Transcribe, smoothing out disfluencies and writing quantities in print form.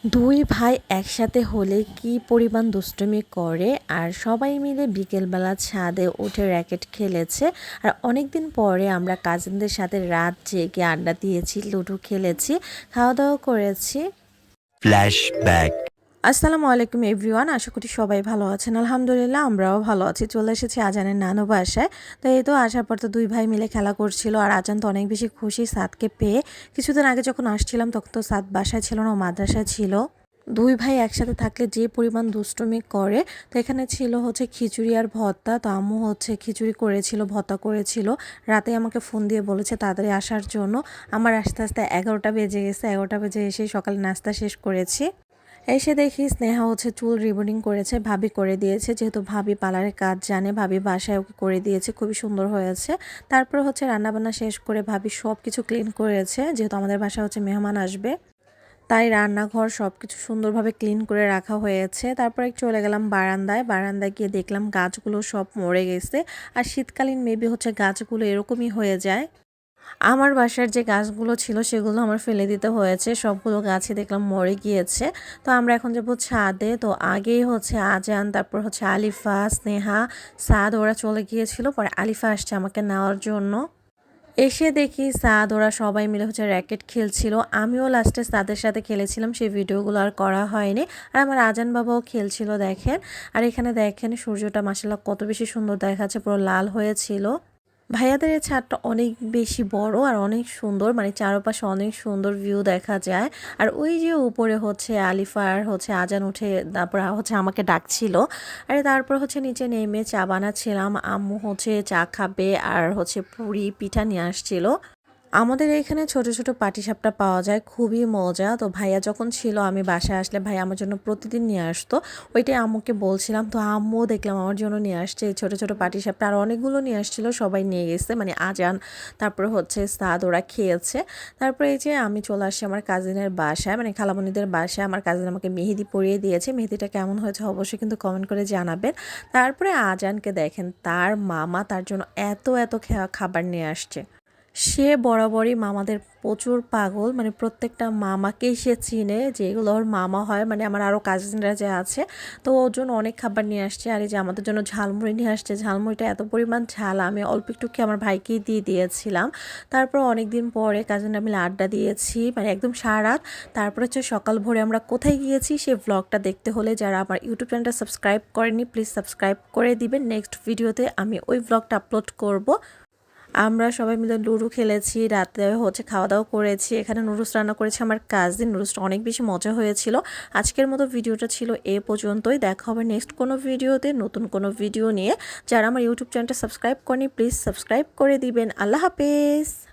দুই ভাই একসাথে হলে কি পরিমাণ দুষ্টুমি করে আর সবাই মিলে বিকেলবেলা ছাদে উঠে র্যাকেট খেলেছে। আর অনেক দিন পরে আমরা কাজিনদের সাথে রাত জেগে আড্ডা দিয়েছি, লুডো খেলেছি, খাওয়া দাওয়া করেছি। ফ্ল্যাশব্যাক। আসসালামু আলাইকুম এভরিওয়ান, আশা করি সবাই ভালো আছেন। আলহামদুলিল্লাহ আমরাও ভালো আছি। চলে এসেছি আজানের নানু বাসায়। তো এই তো আসার পর তো দুই ভাই মিলে খেলা করছিল আর আজান তো অনেক বেশি খুশি সাদকে পেয়ে। কিছুদিন আগে যখন আসছিলাম তখন তো সাদ বাসায় ছিল না, ও মাদ্রাসায় ছিল। দুই ভাই একসাথে থাকলে যে পরিমাণ দুষ্টুমি করে। তো এখানে ছিল হচ্ছে খিচুড়ি আর ভর্তা। তো আম্মু হচ্ছে খিচুড়ি করেছিল, ভর্তা করেছিল। রাতে আমাকে ফোন দিয়ে বলেছে তাড়াতাড়ি আসার জন্য। আমার আস্তে আস্তে 11টা বেজে গেছে। 11টা বেজে এসে সকালে নাস্তা শেষ করেছি। এসে দেখি স্নেহা হচ্ছে চুল রিবনিং করেছে, ভাবি করে দিয়েছে। যেহেতু ভাবি পার্লারের কাজ জানে, ভাবি বাসায় ওকে করে দিয়েছে, খুবই সুন্দর হয়েছে। তারপর হচ্ছে রান্নাবান্না শেষ করে ভাবি সব কিছু ক্লিন করেছে, যেহেতু আমাদের বাসায় হচ্ছে মেহমান আসবে, তাই রান্নাঘর সব কিছু সুন্দরভাবে ক্লিন করে রাখা হয়েছে। তারপরে চলে গেলাম বারান্দায়। বারান্দায় গিয়ে দেখলাম গাছগুলো সব মরে গেছে। আর শীতকালীন মেবি হচ্ছে গাছগুলো এরকমই হয়ে যায়। আমার বাসার যে গাছগুলো ছিল সেগুলো আমার ফেলে দিতে হয়েছে, সবগুলো গাছই দেখলাম মরে গিয়েছে। তো আমরা এখন যাবো ছাদে। তো আগেই হচ্ছে আজান, তারপর হচ্ছে আলিফা, স্নেহা, সাদ ওরা চলে গিয়েছিল। পরে আলিফা আসছে আমাকে নেওয়ার জন্য। এসে দেখি সাদ ওরা সবাই মিলে হচ্ছে র্যাকেট খেলছিল। আমিও লাস্টে সাদের সাথে খেলেছিলাম, সেই ভিডিওগুলো আর করা হয়নি। আর আমার আজান বাবাও খেলছিল দেখেন। আর এখানে দেখেন সূর্যটা মাশাআল্লাহ কত বেশি সুন্দর দেখাচ্ছে, পুরো লাল হয়েছিল। ভাইয়াদের এই ছাদটা অনেক বেশি বড় আর অনেক সুন্দর, মানে চারপাশে অনেক সুন্দর ভিউ দেখা যায়। আর ওই যে উপরে হচ্ছে আলিফা আর হচ্ছে আজান উঠে তারপর হচ্ছে আমাকে ডাকছিল। আর তারপর হচ্ছে নিচে নেমে চা বানাচ্ছিলাম। আম্মু হচ্ছে চা খাবে আর হচ্ছে পুরি পিঠা নিয়ে আসছিল। আমাদের এখানে ছোট ছোট পাটিসাপটা পাওয়া যায়, খুবই মজা। তো ভাইয়া যখন ছিল আমি বাসায় আসলে ভাইয়া আমার জন্য প্রতিদিন নিয়ে আসতো। ওইটাই আম্মুকে বলছিলাম, তো আম্মুও দেখলাম আমার জন্য নিয়ে আসছে এই ছোট ছোট পাটিসাপটা। আর অনেকগুলো নিয়ে আসছিল, সবাই নিয়ে গেছে, মানে আজান তারপরে হচ্ছে সাদ ওরা খেয়েছে। তারপরে এই যে আমি চলে আসছি আমার কাজিনের বাসায়, মানে খালামণিদের বাসায়। আমার কাজিন আমাকে মেহেদি পরিয়ে দিয়েছে। মেহেদিটা কেমন হয়েছে অবশ্যই কিন্তু কমেন্ট করে জানাবেন। তারপরে আজানকে দেখেন, তার মামা তার জন্য এত এত খাবার নিয়ে আসছে। সে বরাবরই মামাদের প্রচুর পাগল, মানে প্রত্যেকটা মামাকেই সে চিনে, যেগুলো ওর মামা হয়, মানে আমার আরও কাজিনরা যে আছে। তো ওর জন্য অনেক খাবার নিয়ে আসছে। আর এই যে আমাদের জন্য ঝালমুড়ি নিয়ে আসছে। ঝালমুড়িটা এত পরিমাণ ঝাল, আমি অল্প একটু খেয়ে আমার ভাইকেই দিয়ে দিয়েছিলাম। তারপর অনেক দিন পরে কাজিনরা মিলে আড্ডা দিয়েছি, মানে একদম সারা রাত। তারপর হচ্ছে সকাল ভোরে আমরা কোথায় গিয়েছি সেই ব্লগটা দেখতে হলে যারা আমার ইউটিউব চ্যানেলটা সাবস্ক্রাইব করেনি প্লিজ সাবস্ক্রাইব করে দিবেন। নেক্সট ভিডিওতে আমি ওই ব্লগটা আপলোড করব। আমরা সবাই মিলে লুডো খেলেছি, রাতে হচ্ছে খাওয়া দাওয়া করেছি। এখানে নুডলস রান্না করেছে আমার কাজিন। নুডলসটা অনেক বেশি মজা হয়েছিল। আজকের মতো ভিডিওটা ছিল এ পর্যন্তই। দেখা হবে নেক্সট কোনো ভিডিওতে, নতুন কোনো ভিডিও নিয়ে। যারা আমার ইউটিউব চ্যানেলটা সাবস্ক্রাইব করেনি প্লিজ সাবস্ক্রাইব করে দিবেন। আল্লাহ হাফেজ।